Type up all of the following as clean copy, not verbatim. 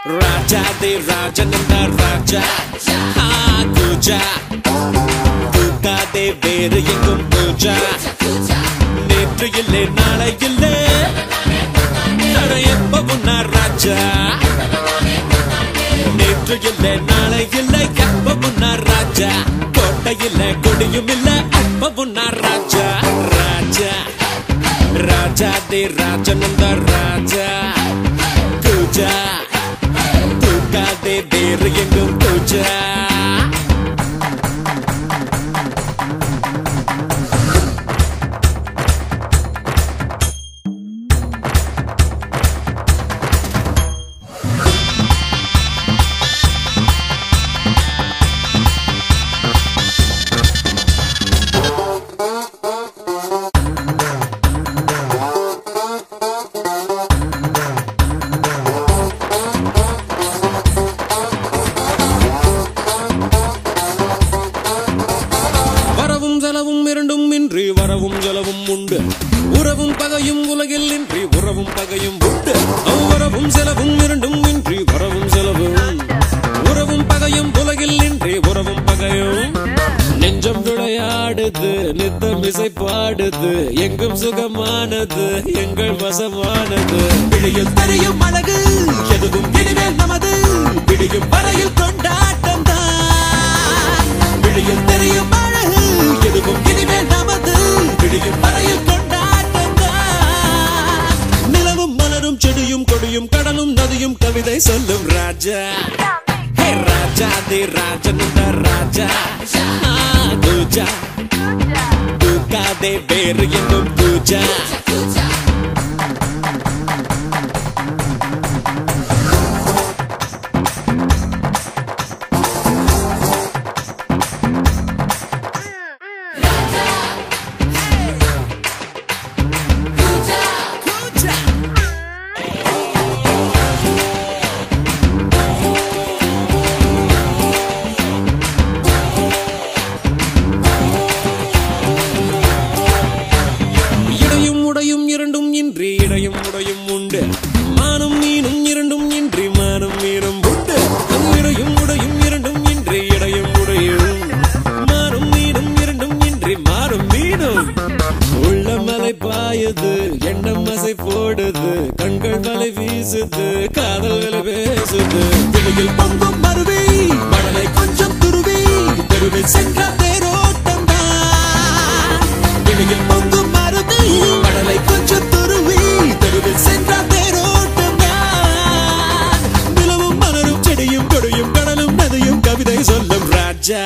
Raja de Rajananda Raja Kuja Kuka de Veru Engum Kuja Netru ille naala ille Nara eppavum na Raja Netru ille naala ille eppavum na Raja Kottai ille kodiyum ille eppavum na Raja Raja Raja de Rajananda Raja Kuja de Veru Engum Kuja வரவும் செலவும் உண்டு உறவும் பகையும் உலகில் இன்றி உறவும் பகையும் உண்டு வரவும் செலவும் இரண்டும் இன்றி வரவும் செலவும் உறவும் பகையும் உலகில் இன்றி உறவும் பகையும் நெஞ்சம் விளையாடுது நித்தம் இசை பாடுது எங்கும் சுகமானது எங்கள் வசமானது விழியில் தெரியும் அழகு எதுவும் இனிமேல் நமது விழியும் வரையில் கொண்டாட்டம் தான் விழியில் தெரியும் அழகு எதுவும் இனிமேல் நமது விழியும் வரையில் கொண்டாட்டம் தான் நிலவும் மலரும் செடியும் கொடியும் கடலும் நதியும் கவிதை சொல்லும் ராஜா Raja de Rajananda Raja Kuja Kuka de Veru Engum Kuja இடையும் உடையும் உண்டு மானம் மீனும் இரண்டும் இன்றி மானம் மீனும் உண்டு இடையும் உடையும் இரண்டும் இன்றி இடையும் உடையும் மானம் மீனும் இரண்டும் இன்றி மாறும் மீனும் உள்ள மலை பாயுது எண்ணம் அசை போடுது கண்கள் மலை வீசுது காதல் விலை பேசுது விழியில் பொங்கும் மருவி மணலை கொஞ்சம் துருவி தெருவில் சென்ற தேரோட்டம் தான் விழியில் பொங்கும் மருவி மணலை கொஞ்சம் துருவி தெருவில் சென்ற தேரோட்டம் தான் நிலவும் மலரும் செடியும் கொடியும் கடலும் நதியும் கவிதை சொல்லும் Raja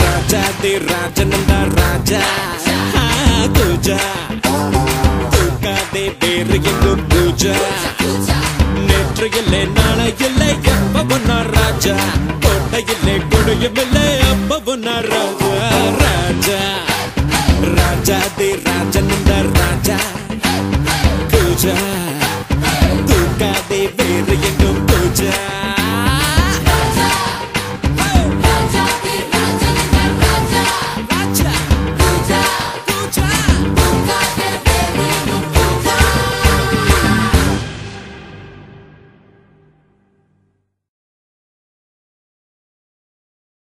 Raja de Rajananda Raja Kuja Kuka de Veru Engum Kuja Netru ille naala ille eppavum na Raja Kottai ille kodiyum ille